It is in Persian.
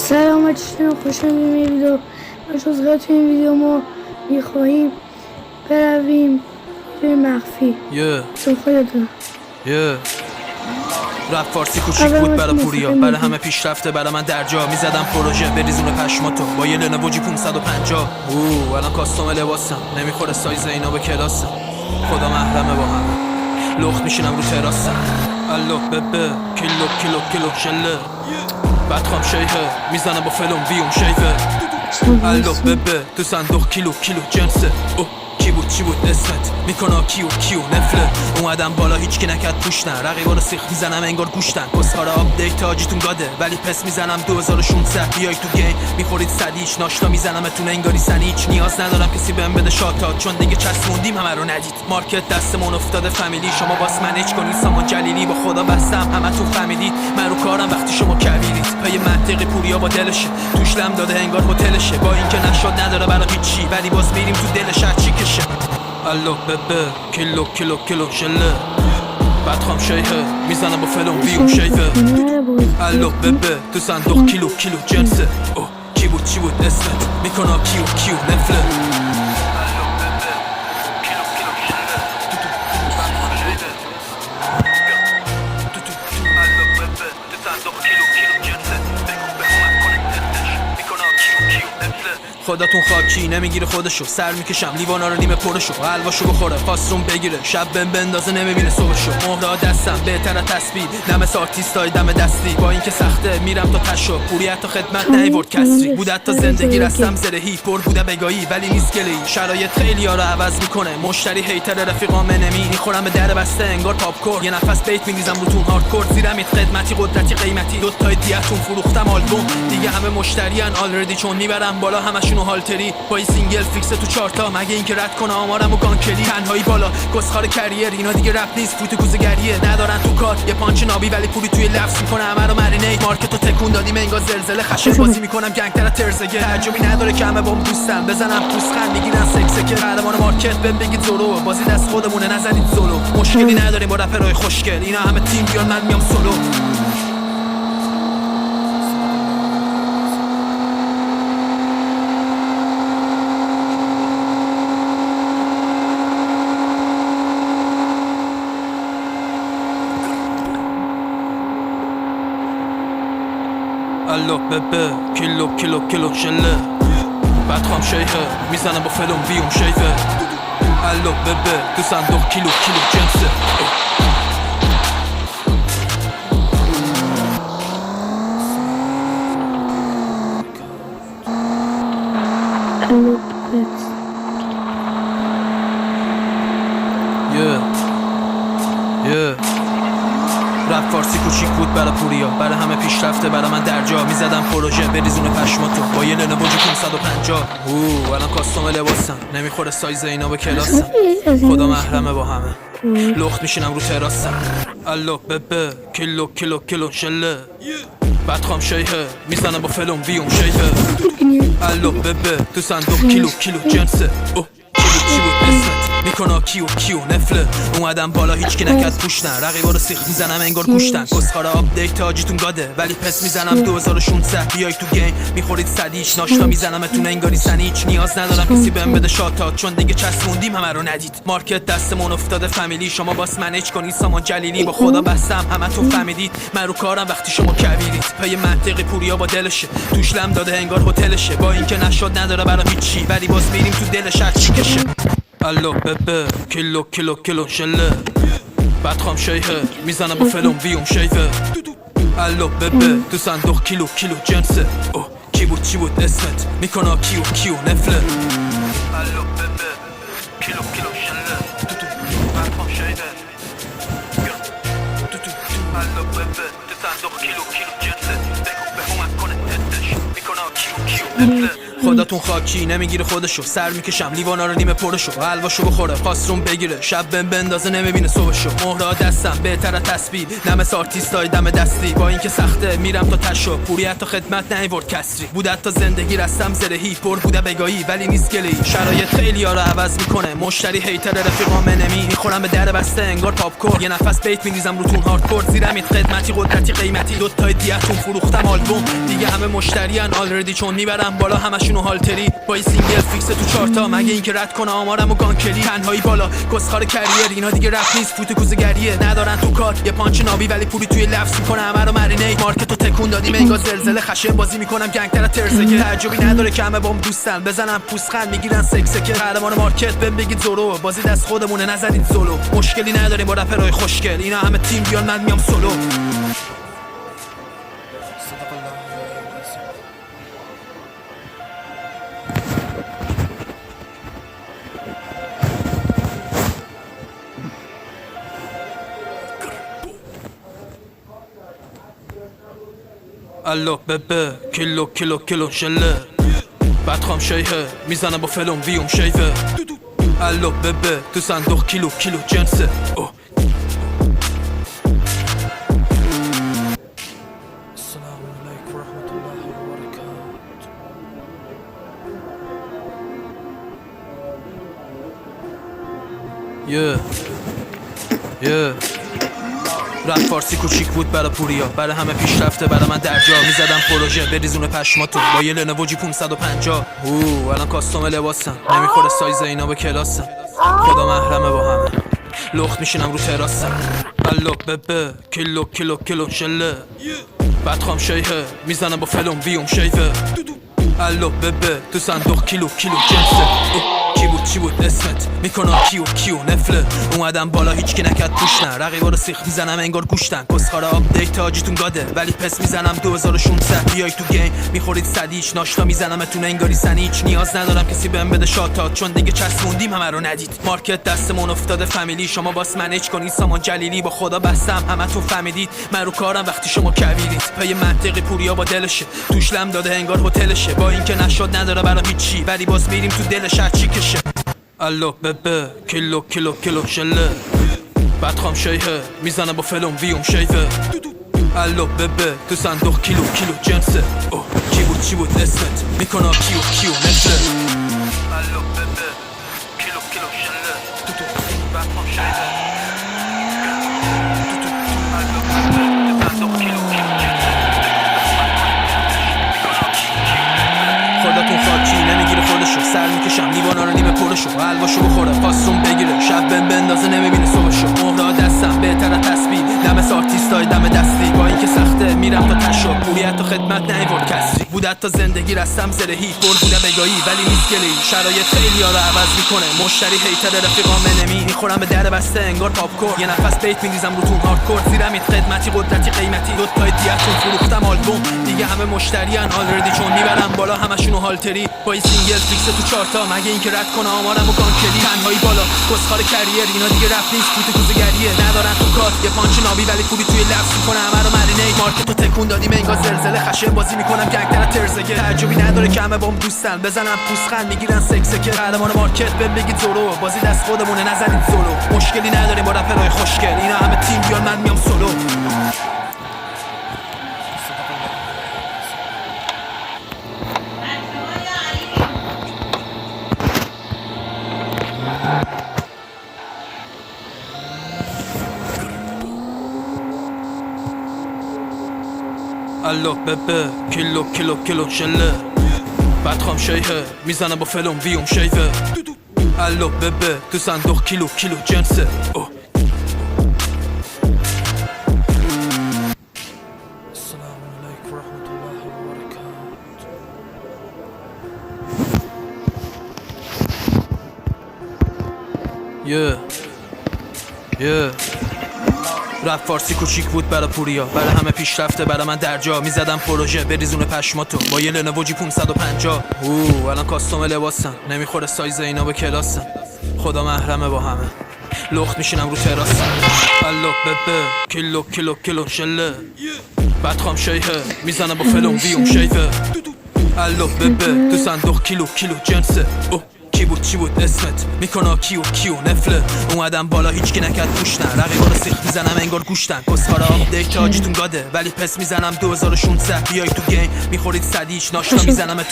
سلام چطور خوش آمدید ویدیو تو این ویدیو ما میخواهیم برویم توی مخفی خودتون رپ فارسی کوچیک بود برای پوریا، برای همه پیشرفته، برای من درجا میزدم پروژه بریزون پشماتو با یه لنوو 550. الان کاستوم لباسم نمیخوره سایز اینا به کلاسم، خدا محرمه با همه لخت میشینم رو تراسم. الو ببه کیلو شله بدخوام شیهه میزنم با فلوم بیوم شیفه. الو ببه تو صندوق کیلو جنسه. چی بود اسمت میکنه کیو نفله. اومدم بالا هیچکی نکرد پوش نه، رقیبا رو سیخ میزنم انگار گوشتن. کسخاره آپدیت آجیتون گاده ولی پس میزنم 2016. بیای تو گیم میخورید صدیچ ناشتا میزنمتون انگاری سنیچ. نیاز ندارم کسی بهم بده شاتات چون دیگه چسبوندیم همه رو ندید. مارکت دستمون افتاده فامیلی، شما باس منیج کنید سامان جلیلی. با خدا بستم همتون فهمیدید من رو کارم وقتی شما کویرید. پی منطقی پوریا با دلشه توش لم داده انگار هتلشه. با اینکه نشد نداره برای هیچی ولی باز میریم تو دلش چی کشه. الو ببه کیلو شله بدخوام شیهه میزنم با فلوم بیوم شیفه. الو ببه تو صندوق کیلو جنسه. چی بود اسمت میکنه کیو نفله. خداتون خاکی نمیگیره خودشو، سر میکشم لیوانا رو نیمه پرشو. حلواشو بخوره پاسترون بگیره شب بندازه نمیبینه صبحشو. مهرا دستم بهتره تسبیح نمس آرتیستای دم دستی. با اینکه سخته میرم تا تشو پوری حتی خدمت نیورد کسری. بودت تا زندگی رستم زرهی پر بوده بگایی ولی نیست گلی. شرایط خیلی ها رو عوض میکنه، مشتری هیتر رفیقام نمی میخورم به در بسته انگار پاپ کورن. یه نفس بیت میریزم روتون هاردکور زیرم خدمتی قدرتی قیمتی. دو تای دیاتون فروختم آلبوم دیگه همه مشتریان آلردی چون میبرم بالا همشون هالتری. با این سینگل فیکس تو چارتا مگه اینکه رد کنه آمارم و گانکلی. تنهایی بالا گسخار کریر اینا دیگه رپ نیست فوت کوزه‌گریه. ندارن تو کار یه پانچ نابی ولی پولی توی لفظ میکنه همه رو مرینیت. مارکتو تکون دادیم انگار زلزله خشن بازی میکنم گنگتر ترزگه. تعجبی نداره که همه بام دوستم بزنم پوسخند میگیرن سکسکه. قهرمان مارکت بهم بگید زورو بازی دست خودمونه نزنید زولو. مشکلی نداریم با رپرای خوشگل اینا همه تیم بیان من میام سولو. الو ببه کیلو شله بدخوام شیهه میزنم با فلوم بیوم شیفه. الو ببه تو صندوق کیلو جنسه. رپ فارسی کوچیک بود برای پوریا، برای همه پیشرفته، برای من درجا میزدم پروژه بریزون پشماتو با یه لنوو 550. الان کاستوم لباسم نمیخوره سایز اینا به کلاسم، خدا محرمه با همه لخت میشینم رو تراسم. الو ببه کیلو شله بدخوام شیهه میزنم با فلوم بیوم شیفه. الو ببه تو صندوق کیلو جنسه. چی بود اسمت میکنه کیو نفله. اومدم بالا هیچکی نکرد پوش نه، رقیبا رو سیخ میزنم انگار گوشتن. کسخاره آپدیت آجیتون گاده ولی پس میزنم 2016. بیای تو گیم میخورید صدیچ ناشتا میزنمتون انگاری سنیچ. نیاز ندارم کسی بهم بده شاتات چون دیگه چسبوندیم همه رو ندید. مارکت دستمون افتاده فامیلی، شما باس منیج کنید سامان جلیلی. با خدا بستم همتون فهمیدید من رو کارم وقتی شما کویرید. پی منطقی پوریا با دلشه توش لم داده انگار هتلشه. با اینکه نشد نداره برای هیچی ولی باز میریم تو دلش چی کشه. الو ببه کیلو شله بدخوام شیهه میزنم با فلوم بیوم شیفه. الو ببه تو صندوق کیلو جنسه. چی بود اسمت میکنه کیو نفله. الو ببه کیلو شله بدخوام شیهه. الو ببه تو صندوق کیلو جنسه. بگو به اومد کنه تدش میکنه کیو نفله. خداتون خاکی نمیگیره خودشو، سر میکشم لیوانا رو نیمه پرشو، حلواشو بخوره خواستون بگیره، شب بهم بندازه نمیبینه صبحشو. مهرا دستم بهتر از تسبیح، نم آرتیستای دم دستی، با اینکه سخته میرم تا تشو، پوری حتی خدمت نیورد کسری. بود حتی زندگی رستم زرهی، پر بوده بگایی ولی نیست گلی. شرایط خیلی ها رو عوض میکنه، مشتری هیتر رفیقام نمی میخورم به در بسته انگار پاپ کورن. یه نفس بیت میریزم روتون هاردکور، زیرم ایت خدمتی قدرتی قیمتی، دو تای دیتون فروختم آلبوم دیگه، همه مشتریان آلردی چون میبرم بالا همشونو هالتری. با این سینگل فیکس تو چارتا، مگه اینکه رد کنه آمارم و گانکلی. تنهایی بالا کسخار کریر، اینا دیگه رپ نیست فوت کوزه‌گریه. ندارن تو کار یه پانچ نابی ولی پولی توی لفظ میکنه همه رو مرینیت. مارکتو تکون دادیم انگار زلزله، خشن بازی میکنم گنگتر از ترسکه. تعجبی نداره که همه بام دوستن، بزنم پوسخند میگیرن سکسکه. قهرمان مارکت بهم بگید زورو، بازی دست خودمونه نزنید سولو. مشکلی نداریم با رپرای خوشگل، اینا همه تیم بیان من میام سولو. الو ببه کیلو کیلو کیلو شله، بدخوام شیهه میزنم با فلوم ویوم شیوه. الو ببه تو صندوق کیلو کیلو جنسه. السلام علیکم و رحمت الله و برکاته. رپ فارسی کوچیک بود برا پوریا، برا همه پیشرفته برا من درجا. میزدم پروژه بریزون پشماتو با یه لنوو جی 550. الان کاستوم لباسم، نمیخوره سایز اینا به کلاسم. خدا محرمه با همه، لخت میشینم رو تراسم. الو ببه کیلو کیلو کیلو شله، بدخوام شیهه میزنم با فلوم ویوم شیوه. الو ببه تو صندوق کیلو کیلو جنسه. چی بود اسمت میکنم کیو نفله. اومدم بالا هیچکی نکرد پوش نه، رقیبا رو سیخ میزنم انگار گوشتن. کسخارا آپدیت آجیتون گاده ولی پس میزنم 2600. بیای تو گیم میخورید صدیچ، ناشتا میزنمتون انگاری سنیچ. نیاز ندارم کسی بهم بده شاتات، چون دیگه چسبوندیم همه رو ندید. مارکت دستمون افتاده فامیلی، شما باس منیج کنید سامان جلیلی. با خدا بستم همتون فهمیدید من رو کارم وقتی شما کویرید. پای منطقی پوریا با دلشه، توش لم داده انگار هتلشه. با اینکه نشد نداره برام هیچی ولی باز میریم تو دلش هر چی کشه. الو ببه کیلو کیلو کیلو شله، بدخوام شیهه میزنم با فلوم ویوم شیوه. الو ببه تو صندوق کیلو کیلو جنسه. چی بود اسمت میکنم کیو نفله. الو ببه کیلو کیلو شله، بدخوام شیهه. الو ببه تو صندوق کیلو کیلو جنسه. خداتون خاکی نمیگیره خودشو، سر میکشم لیوانا رو نیمه پرشو، حلواشو بخوره خواستون بگیره، شب بهم بندازه نمیبینه صبحشو. مهرا دستم بهتر از تسبیح، نم آرتیستای دم دستی، با اینکه سخته میرم تا تشو، پولی حتی خدمت نیورد کسری. بود حتی زندگی رستم زرهی، پر بوده بگایی ولی نیست گلی. شرایط خیلی ها رو عوض میکنه، مشتری هیتر رفیقام نمی میخورم به در بسته انگار پاپ کورن. یه نفس بیت میریزم روتون هاردکور، زیرم ایت خدمتی قدرتی قیمتی، دو تای دیتون فروختم آلبوم دیگه، همه مشتریان آلردی چون میبرم بالا همشونو هالتری. با این سینگل فیکس تو چارتا، مگه اینکه رد کنه آمارم و گانکلی. تنهایی بالا کسخار کریر، اینا دیگه رپ نیست فوت کوزه‌گریه. ندارن تو کار یه پانچ نابی ولی پولی توی لفظ میکنه همه رو مرینیت. مارکتو تکون دادیم انگار زلزله، خشن بازی میکنم گنگتر از ترسکه. تعجبی نداره که همه بام دوستن، بزنم پوسخند میگیرن سکسکه. قهرمان مارکت بهم بگید زورو، بازی دست خودمونه نزنید سولو. مشکلی نداریم با رپرای خوشگل، اینا همه تیم بیان من میام سولو. الو ببه کیلو کیلو کیلو شله، بدخوام شیهه میزنم با فلوم ویوم شیوه. الو ببه تو صندوق کیلو کیلو جنسه. السلام علیکم و رحمت الله و برکاته. رپ فارسی کوچیک بود برا پوریا، برا همه پیشرفته برا من درجا. میزدم پروژه بریزون پشماتو با یه لنوو جی 550. الان کاستوم لباسم، نمیخوره سایز اینا به کلاسم. خدا محرمه با همه، لخت میشینم رو تراسم. الو ببه کیلو کیلو کیلو شله، بدخوام شیهه میزنم با فلوم ویوم شیوه. الو ببه تو صندوق کیلو جنسه اوه کی بود چی بود اسمت میکنه کیو نفله اومدم بالا هیچکی نکرد گوش نه رقیبا رو سیخ میزنم انگار گوشتن کسخارا آپدیت حاجیتون گاده ولی پس میزنم 2600 بیای تو گیم میخورید صدیش ناشتا میزنم